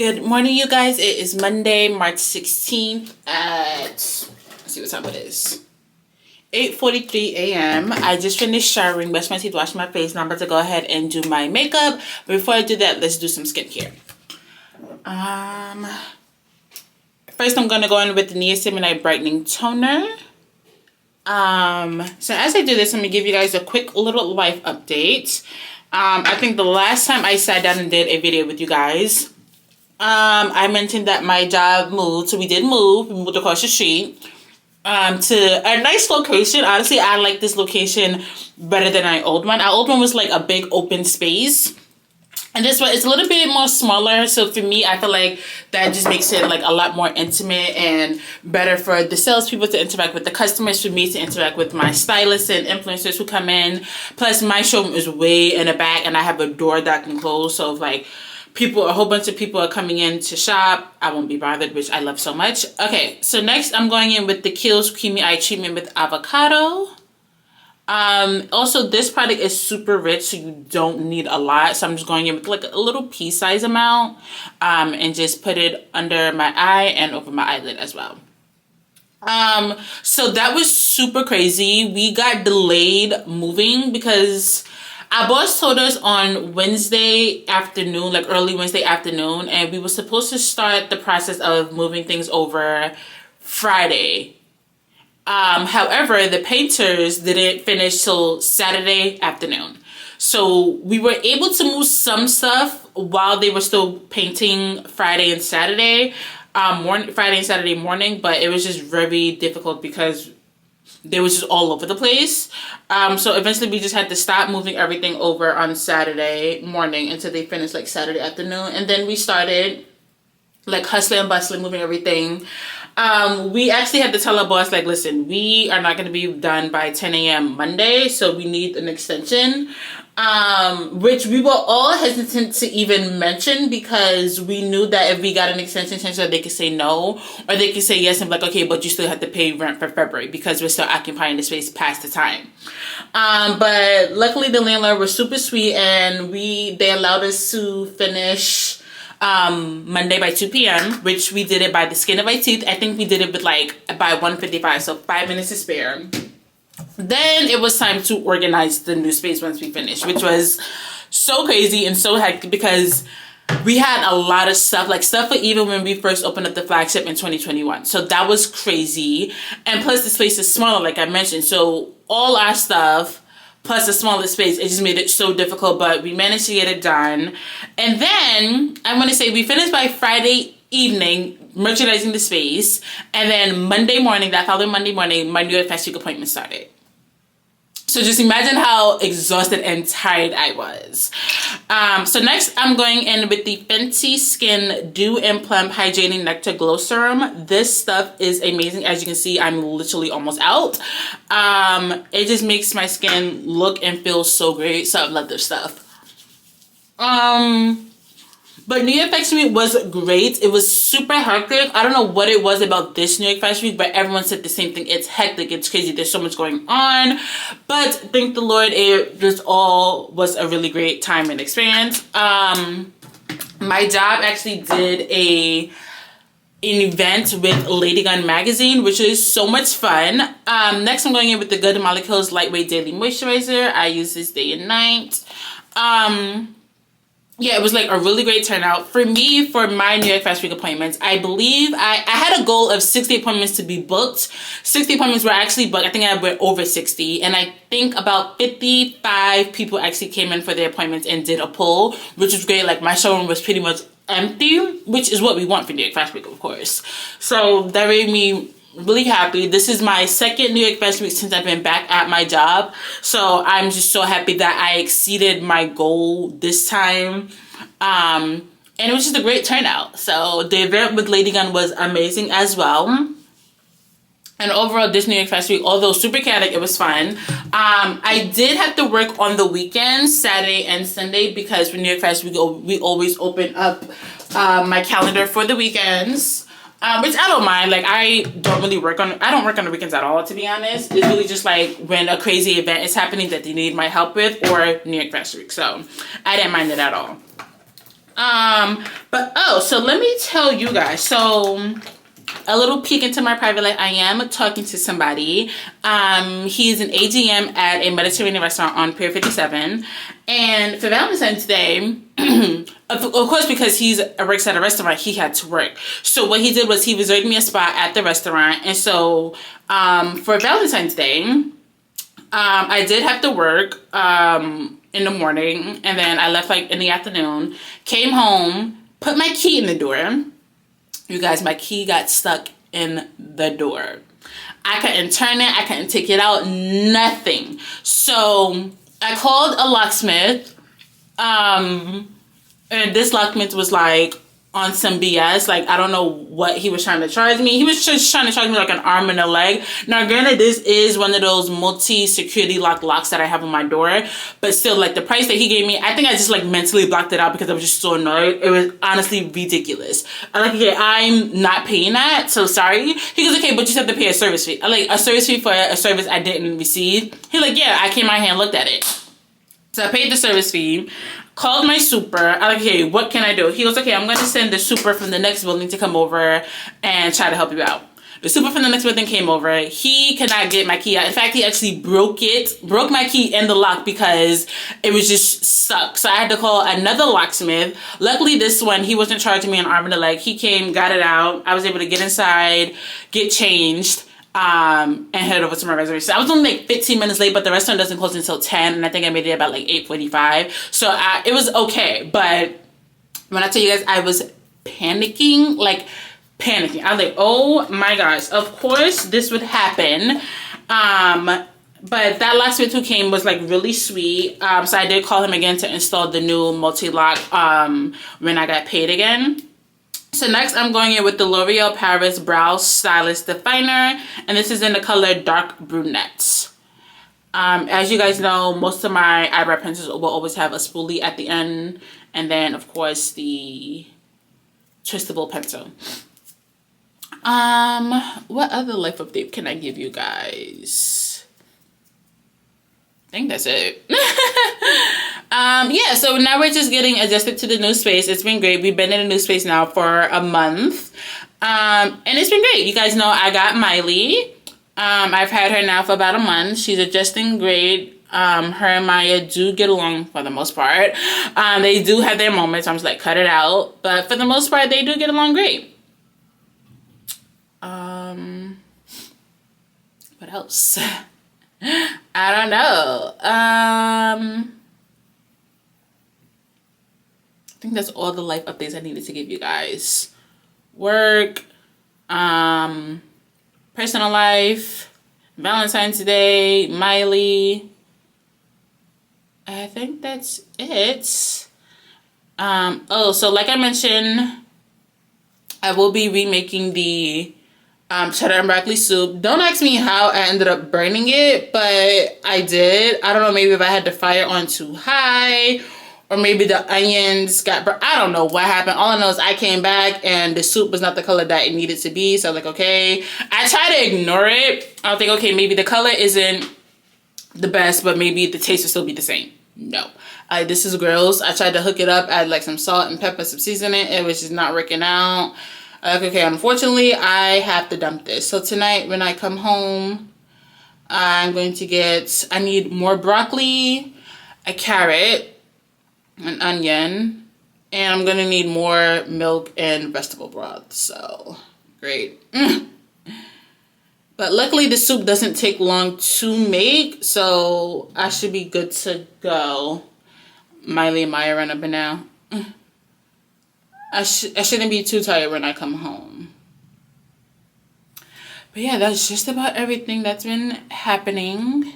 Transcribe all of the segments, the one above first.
Good morning, you guys. It is Monday, March 16th at, let's see what time it is. 8:43 a.m. I just finished showering, brushed my teeth, washed my face. Now I'm about to go ahead and do my makeup. But before I do that, let's do some skincare. First I'm gonna go in with the Niacinamide Brightening Toner. So as I do this, I'm gonna give you guys a quick little life update. I think the last time I sat down and did a video with you guys, I mentioned that my job moved. So we did move. We moved across the street to a nice location. Honestly, I like this location better than our old one. Our old one was like a big open space. And this one, it's a little bit more smaller. So for me, I feel like that just makes it like a lot more intimate and better for the salespeople to interact with the customers, for me to interact with my stylists and influencers who come in. Plus, my showroom is way in the back and I have a door that can close. So if like a whole bunch of people are coming in to shop, I won't be bothered, which I love so much. Okay, so next I'm going in with the Kiehl's Creamy Eye Treatment with Avocado. Also, this product is super rich, so you don't need a lot. So I'm just going in with like a little pea size amount and just put it under my eye and over my eyelid as well. So that was super crazy. We got delayed moving because our boss told us on Wednesday afternoon, like early Wednesday afternoon, and we were supposed to start the process of moving things over Friday. However, the painters didn't finish till Saturday afternoon. So we were able to move some stuff while they were still painting Friday and Saturday morning, but it was just very difficult because they was just all over the place. So eventually we just had to stop moving everything over on Saturday morning until they finished like Saturday afternoon. And then we started like hustling and bustling, moving everything. We actually had to tell our boss, like, listen, we are not going to be done by 10 a.m. Monday, so we need an extension. Which we were all hesitant to even mention because we knew that if we got an extension, chances are they could say no, or they could say yes and be like, okay, but you still have to pay rent for February because we're still occupying the space past the time. But luckily the landlord was super sweet and they allowed us to finish Monday by 2 p.m., which we did it by the skin of our teeth. I think we did it with like by 1:55, so 5 minutes to spare. Then it was time to organize the new space once we finished, which was so crazy and so hectic because we had a lot of stuff, like stuff for even when we first opened up the flagship in 2021. So that was crazy. And plus the space is smaller, like I mentioned. So all our stuff plus a smaller space, it just made it so difficult, but we managed to get it done. And then I want to say we finished by Friday evening merchandising the space, and then that following Monday morning, my New York Fashion Week appointment started. So just imagine how exhausted and tired I was. So next I'm going in with the Fenty Skin Dew and Plum Hydrating Nectar Glow Serum. This stuff is amazing. As you can see, I'm literally almost out. It just makes my skin look and feel so great. So I love this stuff. But New York Fashion Week was great. It was super hectic. I don't know what it was about this New York Fashion Week, but everyone said the same thing. It's hectic. It's crazy. There's so much going on. But thank the Lord, it just all was a really great time and experience. My job actually did an event with Lady Gun magazine, which is so much fun. Next, I'm going in with the Good Molecules Lightweight Daily Moisturizer. I use this day and night. Yeah, it was like a really great turnout. For me, for my New York Fashion Week appointments, I believe I had a goal of 60 appointments to be booked. 60 appointments were actually booked. I think I went over 60. And I think about 55 people actually came in for their appointments and did a poll, which was great. Like my showroom was pretty much empty, which is what we want for New York Fashion Week, of course. So that made me really happy. This is my second New York Fashion Week since I've been back at my job, so I'm just so happy that I exceeded my goal this time. And it was just a great turnout. So the event with Lady Gun was amazing as well. And overall, this New York Fashion Week, although super chaotic, it was fun. I did have to work on the weekends, Saturday and Sunday, because for New York Fashion Week, we always open up my calendar for the weekends. Which I don't mind. Like I don't work on the weekends at all, to be honest. It's really just like when a crazy event is happening that they need my help with, or New York Fashion Week. So I didn't mind it at all. But oh, so let me tell you guys. So a little peek into my private life. I am talking to somebody. He's an AGM at a Mediterranean restaurant on Pier 57. And for Valentine's Day, of course, because he works at a restaurant, he had to work. So what he did was he reserved me a spot at the restaurant. And so for Valentine's Day, I did have to work in the morning. And then I left like in the afternoon. Came home, put my key in the door. You guys, my key got stuck in the door. I couldn't turn it. I couldn't take it out. Nothing. So I called a locksmith. And this locksmith was like on some BS. Like, I don't know what he was trying to charge me. He was just trying to charge me like an arm and a leg. Now, granted, this is one of those multi-security locks that I have on my door. But still, like, the price that he gave me, I think I just, like, mentally blocked it out because I was just so annoyed. It was honestly ridiculous. I'm like, okay, I'm not paying that, so sorry. He goes, okay, but you just have to pay a service fee. I'm like, a service fee for a service I didn't receive? He's like, yeah, I came out here and looked at it. So I paid the service fee. Called my super. I'm like, hey, what can I do? He goes, okay, I'm going to send the super from the next building to come over and try to help you out. The super from the next building came over. He could not get my key out. In fact, he actually broke my key in the lock because it was just stuck. So I had to call another locksmith. Luckily, this one, he wasn't charging me an arm and a leg. He came, got it out. I was able to get inside, get changed, and head over to my reservation. I was only like 15 minutes late, but the restaurant doesn't close until 10, and I think I made it about like 8:45. So it was okay. But when I tell you guys, I was panicking, like panicking. I was like, oh my gosh, of course this would happen. But that locksmith who came was like really sweet. So I did call him again to install the new multi-lock when I got paid again. So next I'm going in with the L'Oreal Paris Brow Stylist Definer, and this is in the color Dark Brunette. As you guys know, most of my eyebrow pencils will always have a spoolie at the end, and then of course the twistable pencil. What other life update can I give you guys? I think that's it. Yeah, so now we're just getting adjusted to the new space. It's been great. We've been in a new space now for a month. And it's been great. You guys know I got Miley. I've had her now for about a month. She's adjusting great. Her and Maya do get along for the most part. They do have their moments. I'm just like, cut it out. But for the most part, they do get along great. What else? I don't know. I think that's all the life updates I needed to give you guys. Work, personal life, Valentine's Day, Miley. I think that's it. Oh, so like I mentioned, I will be remaking the cheddar and broccoli soup. Don't ask me how I ended up burning it, but I did. I don't know, maybe if I had the fire on too high, or maybe the onions got burnt. I don't know what happened. All I know is I came back and the soup was not the color that it needed to be. So I was like, okay. I try to ignore it. I think, okay, maybe the color isn't the best, but maybe the taste will still be the same. No. This is gross. I tried to hook it up, add like some salt and pepper, some seasoning. It was just not working out. Like, okay, unfortunately, I have to dump this. So tonight when I come home, I'm going to I need more broccoli, a carrot, an onion, and I'm going to need more milk and vegetable broth. So, great. But luckily, the soup doesn't take long to make, so I should be good to go. Miley and Maya run up and down. I shouldn't be too tired when I come home. But yeah, that's just about everything that's been happening.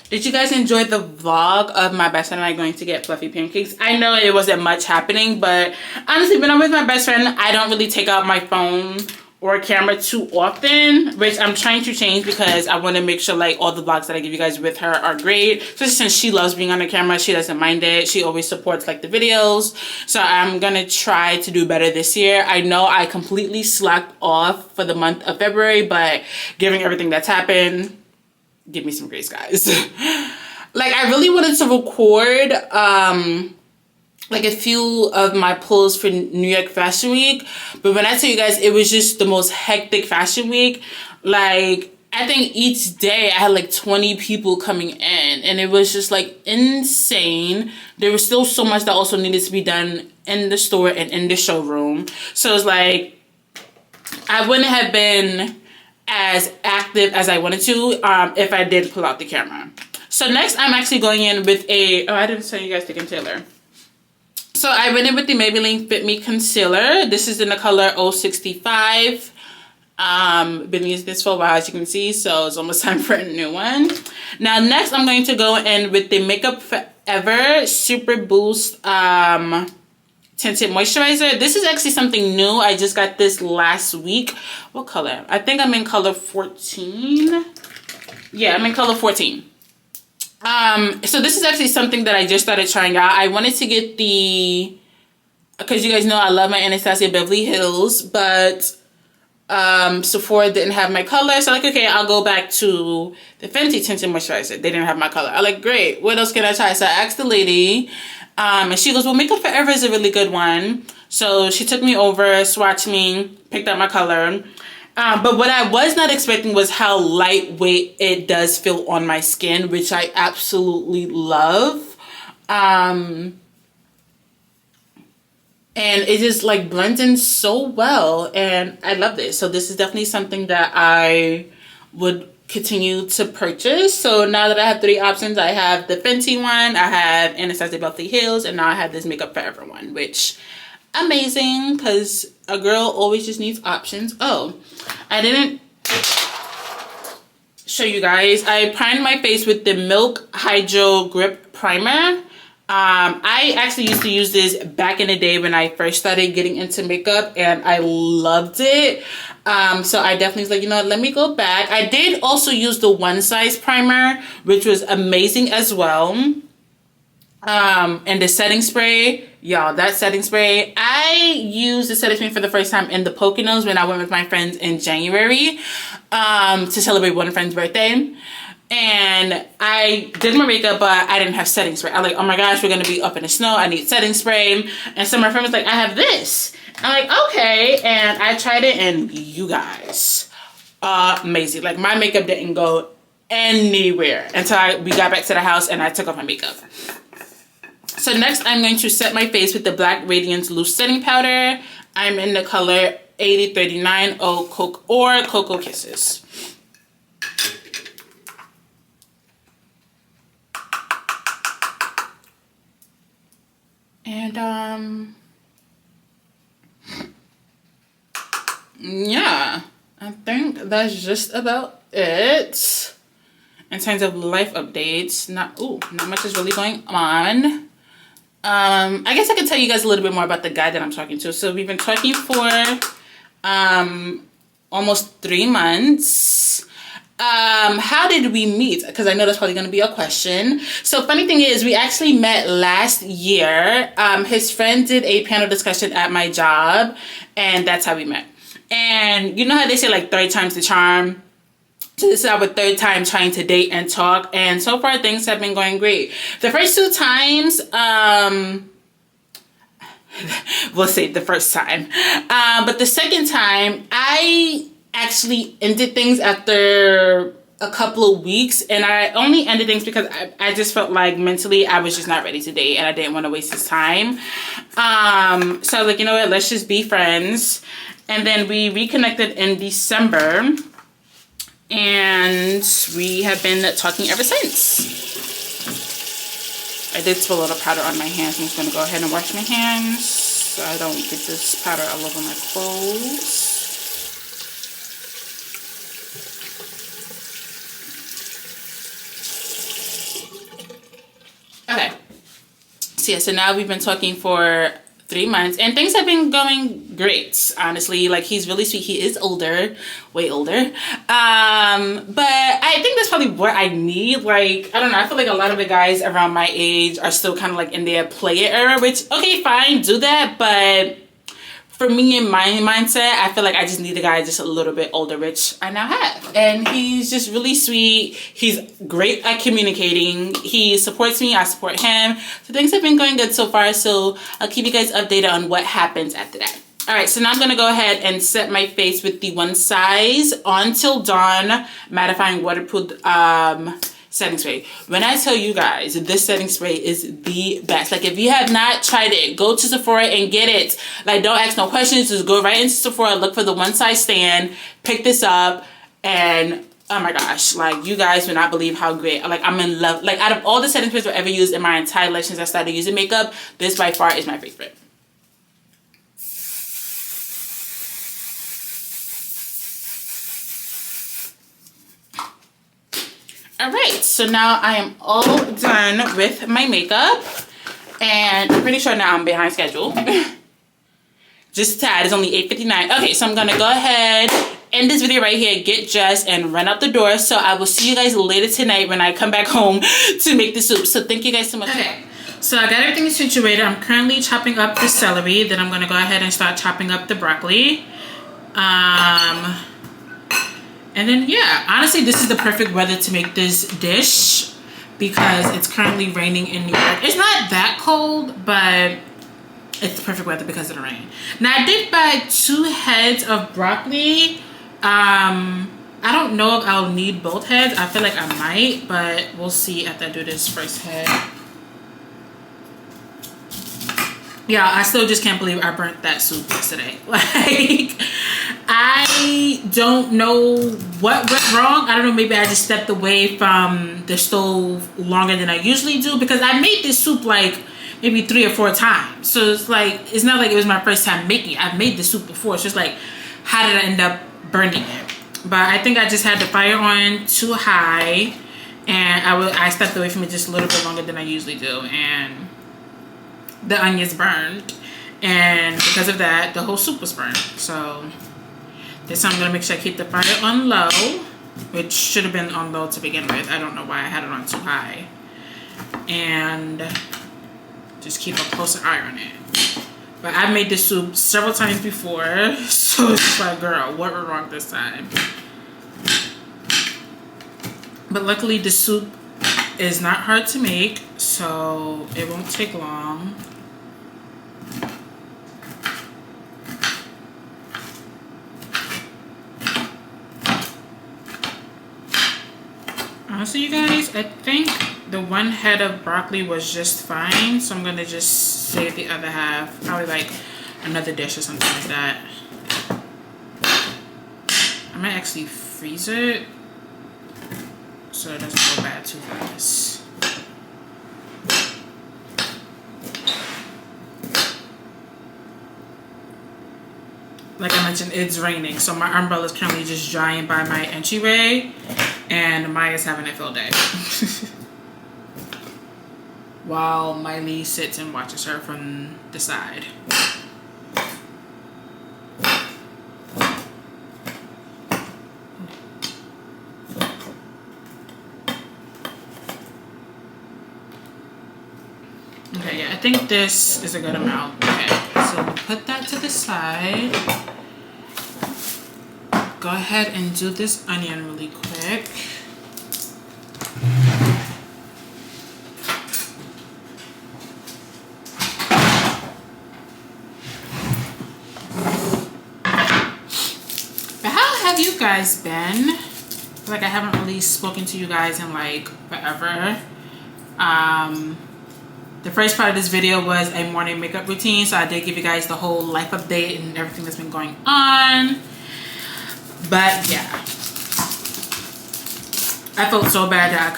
Did you guys enjoy the vlog of my best friend and I going to get fluffy pancakes? I know it wasn't much happening, but honestly, when I'm with my best friend, I don't really take out my phone or camera too often, which I'm trying to change because I want to make sure like all the vlogs that I give you guys with her are great. Especially since she loves being on the camera, she doesn't mind it. She always supports like the videos. So I'm gonna try to do better this year. I know I completely slacked off for the month of February, but given everything that's happened, give me some grace, guys. Like, I really wanted to record like a few of my pulls for New York Fashion Week, but when I tell you guys, it was just the most hectic fashion week. Like, I think each day I had like 20 people coming in, and it was just like insane. There was still so much that also needed to be done in the store and in the showroom. So it's like, I wouldn't have been as active as I wanted to if I did pull out the camera. So next, I'm actually going in with a, oh, I didn't tell you guys the concealer. So I went in with the Maybelline Fit Me Concealer. This is in the color 065. Been using this for a while, as you can see, so it's almost time for a new one. Now next, I'm going to go in with the Makeup Forever Super Boost Tinted Moisturizer. This is actually something new. I just got this last week. What color? I think I'm in color 14. Yeah, I'm in color 14. So this is actually something that I just started trying out. I wanted to get the, because you guys know I love my Anastasia Beverly Hills, but Sephora didn't have my color. So like, okay, I'll go back to the Fenty Tinted Moisturizer. They didn't have my color. I'm like, great, what else can I try? So I asked the lady, and she goes, well, Makeup Forever is a really good one. So she took me over, swatched me, picked out my color. But what I was not expecting was how lightweight it does feel on my skin, which I absolutely love. And it just like blends in so well, and I love this. So this is definitely something that I would continue to purchase. So now that I have 3 options, I have the Fenty one, I have Anastasia Beverly Hills, and now I have this Makeup Forever one, which amazing, because a girl always just needs options. Oh, I didn't show you guys. I primed my face with the Milk Hydro Grip Primer. I actually used to use this back in the day when I first started getting into makeup, and I loved it. So I definitely was like, you know what, let me go back. I did also use the One Size Primer, which was amazing as well. And the setting spray, y'all, that setting spray, I used the setting spray for the first time in the Poconos when I went with my friends in January to celebrate one friend's birthday. And I did my makeup, but I didn't have setting spray. I'm like, oh my gosh, we're gonna be up in the snow, I need setting spray. And so my friend was like, I have this. I'm like, okay. And I tried it, and you guys, amazing. Like, my makeup didn't go anywhere until we got back to the house and I took off my makeup. So next, I'm going to set my face with the Black Radiance Loose Setting Powder. I'm in the color 8039 or Cocoa Kisses. And yeah, I think that's just about it in terms of life updates. Not much is really going on. I guess I can tell you guys a little bit more about the guy that I'm talking to. So we've been talking for almost 3 months. How did we meet? Because I know that's probably going to be a question. So funny thing is, we actually met last year. His friend did a panel discussion at my job, and that's how we met. And you know how they say like 3rd time's the charm? So this is our 3rd time trying to date and talk, and so far things have been going great. The first 2 times, we'll say the first time, but the second time, I actually ended things after a couple of weeks, and I only ended things because I just felt like mentally I was just not ready to date, and I didn't want to waste his time. So I was like, you know what, let's just be friends. And then we reconnected in December, and we have been talking ever since. I did spill a little powder on my hands. I'm just going to go ahead and wash my hands so I don't get this powder all over my clothes. Okay. So yeah, so now we've been talking for 3 months, and things have been going great, honestly. Like, he's really sweet. He is older, way older, but I think that's probably what I need. Like, I don't know, I feel like a lot of the guys around my age are still kind of like in their player era, which, okay, fine, do that, but for me, in my mindset, I feel like I just need a guy just a little bit older, which I now have. And he's just really sweet. He's great at communicating. He supports me, I support him. So things have been going good so far. So I'll keep you guys updated on what happens after that. All right, so now I'm gonna go ahead and set my face with the One Size Until Dawn Mattifying Waterproof setting spray. When I tell you guys, this setting spray is the best. Like, if you have not tried it, go to Sephora and get it. Like, don't ask no questions. Just go right into Sephora, look for the One Size stand, pick this up, and oh my gosh, like, you guys would not believe how great. Like, I'm in love. Like, out of all the setting sprays I've ever used in my entire life since I started using makeup, this by far is my favorite. All right, so now I am all done with my makeup, and I'm pretty sure now I'm behind schedule. Just a tad, it's only 8:59. Okay, so I'm gonna go ahead, end this video right here, get dressed, and run out the door. So I will see you guys later tonight when I come back home to make the soup. So thank you guys so much. Okay, so I got everything situated. I'm currently chopping up the celery. Then I'm gonna go ahead and start chopping up the broccoli. And then, yeah, honestly, this is the perfect weather to make this dish because it's currently raining in New York. It's not that cold, but it's the perfect weather because of the rain. Now, I did buy 2 heads of broccoli. I don't know if I'll need both heads. I feel like I might, but we'll see after I do this first head. Yeah, I still just can't believe I burnt that soup yesterday. Like, I don't know what went wrong. I don't know, maybe I just stepped away from the stove longer than I usually do because I made this soup like maybe 3 or 4 times. So it's like, it's not like it was my first time making it. I've made the soup before. It's just like, how did I end up burning it? But I think I just had the fire on too high, and I stepped away from it just a little bit longer than I usually do, and the onions burned, and because of that, the whole soup was burned. So this time I'm gonna make sure I keep the fire on low, which should have been on low to begin with. I don't know why I had it on too high, and just keep a closer eye on it. But I've made this soup several times before, so it's like, girl, what went wrong this time? But luckily the soup is not hard to make, so it won't take long. Honestly, you guys, I think the 1 head of broccoli was just fine, so I'm gonna just save the other half, probably like another dish or something like that. I might actually freeze it so it doesn't go bad too fast. Like I mentioned, it's raining, so my umbrella is currently just drying by my entryway, and Maya's having a field day. While Miley sits and watches her from the side. Okay, yeah, I think this is a good amount. Okay, so we'll put that to the side. Go ahead and do this onion really quick. But how have you guys been? I feel like I haven't really spoken to you guys in like forever. The first part of this video was a morning makeup routine, so I did give you guys the whole life update and everything that's been going on. But yeah, I felt so bad that I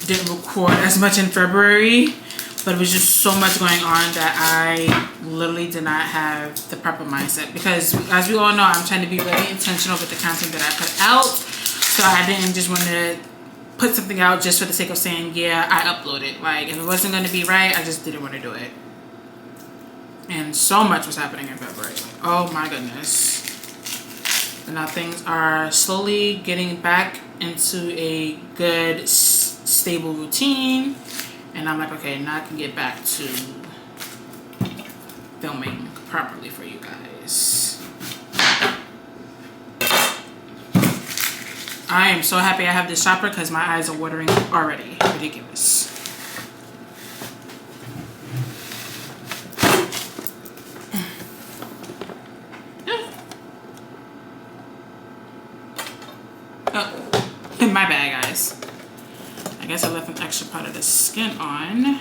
didn't record as much in February, but it was just so much going on that I literally did not have the proper mindset, because as we all know, I'm trying to be really intentional with the content that I put out. So I didn't just want to put something out just for the sake of saying, yeah, I uploaded. Like, if it wasn't going to be right, I just didn't want to do it. And so much was happening in February. Oh my goodness. And now things are slowly getting back into a good, stable routine. And I'm like, okay, now I can get back to filming properly for you guys. I am so happy I have this chopper because my eyes are watering already. Ridiculous. Oh, my bad, guys. I guess I left an extra part of the skin on.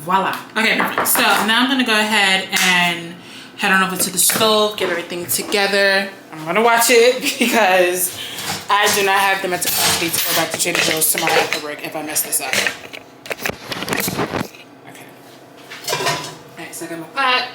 Voila. Okay, perfect. So now I'm gonna go ahead and head on over to the stove, get everything together. I'm gonna watch it because I do not have the mental capacity to go back to Trader Joe's tomorrow after work if I mess this up. Okay. Alright, so I got my pot.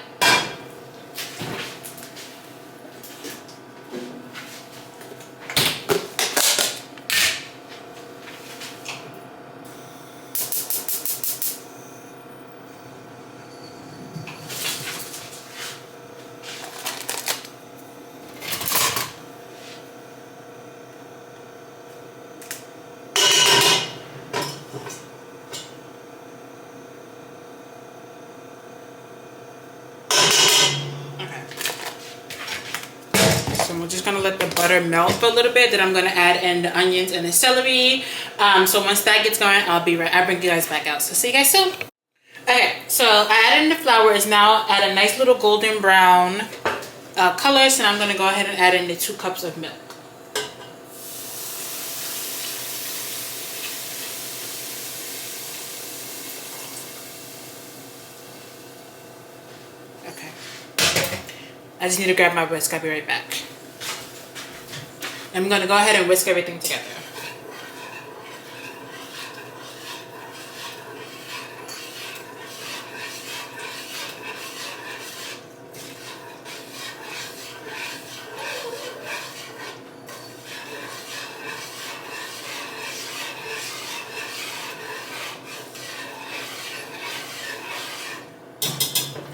So we're just gonna let the butter melt for a little bit. Then I'm gonna add in the onions and the celery. So once that gets going, I'll bring you guys back out. So see you guys soon. Okay, so I added in the flour. Is now at a nice little golden brown color. So I'm gonna go ahead and add in the 2 cups of milk. Okay. I just need to grab my whisk. I'll be right back. I'm going to go ahead and whisk everything together.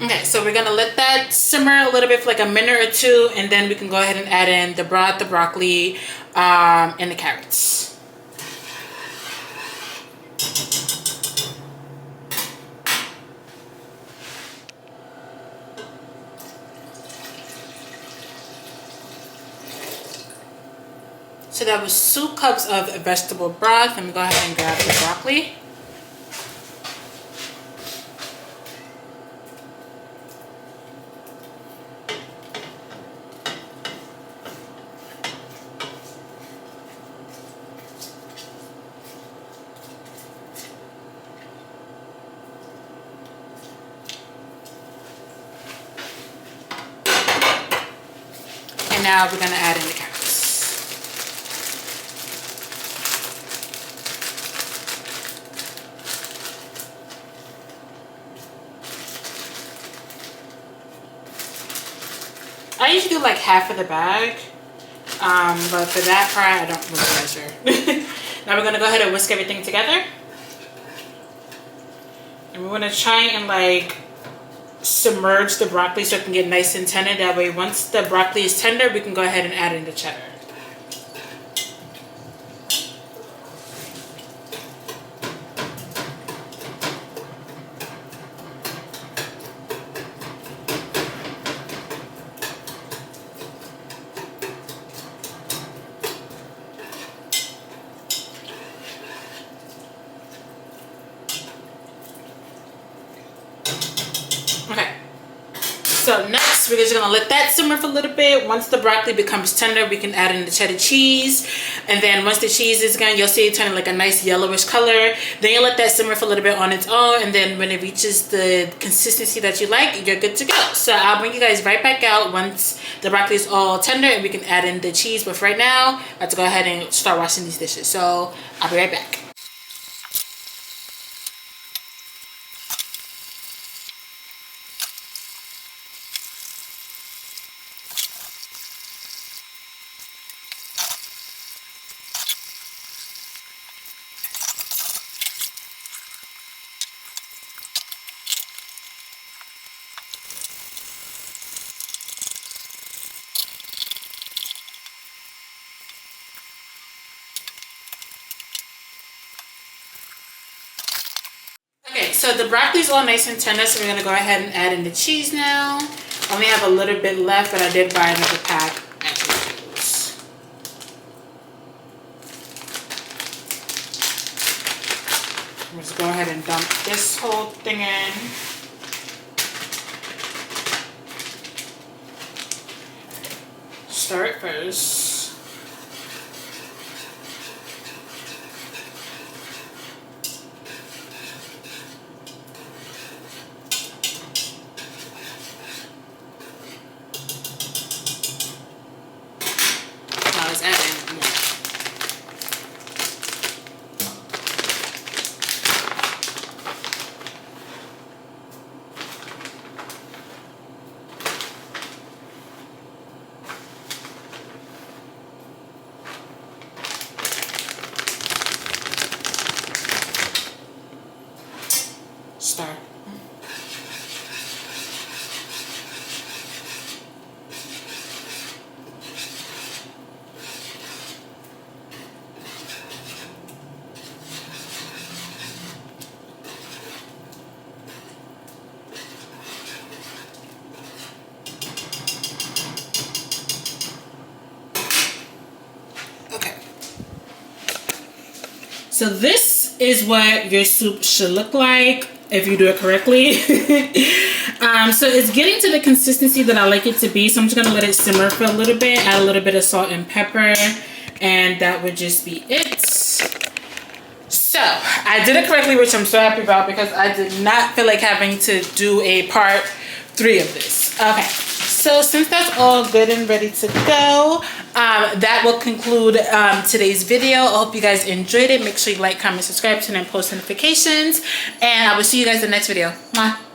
Okay, so we're gonna let that simmer a little bit for like a minute or 2, and then we can go ahead and add in the broth, the broccoli, and the carrots. So that was 2 cups of vegetable broth. Let me go ahead and grab the broccoli. And now we're gonna add in the carrots. I usually do like half of the bag, but for that part, I don't really measure. Now we're gonna go ahead and whisk everything together. And we're gonna try and like submerge the broccoli so it can get nice and tender. That way, once the broccoli is tender, we can go ahead and add in the cheddar. Okay, so next we're just gonna let that simmer for a little bit. Once the broccoli becomes tender, we can add in the cheddar cheese, and then once the cheese is gone, you'll see it turning like a nice yellowish color. Then you let that simmer for a little bit on its own, and then when it reaches the consistency that you like, you're good to go. So I'll bring you guys right back out once the broccoli is all tender and we can add in the cheese. But for right now, I have to go ahead and start washing these dishes. So I'll be right back. so the broccoli's all nice and tender, so we're gonna go ahead and add in the cheese now. Only have a little bit left, but I did buy another pack at Joe's. Let's go ahead and dump this whole thing in. Stir it first. Stir. Okay. So this is what your soup should look like if you do it correctly. So it's getting to the consistency that I like it to be, so I'm just gonna let it simmer for a little bit, add a little bit of salt and pepper, and that would just be it. So I did it correctly, which I'm so happy about, because I did not feel like having to do a part 3 of this. Okay, so since that's all good and ready to go, that will conclude today's video. I hope you guys enjoyed it. Make sure you like, comment, subscribe, turn on post notifications, and I will see you guys in the next video. Mwah.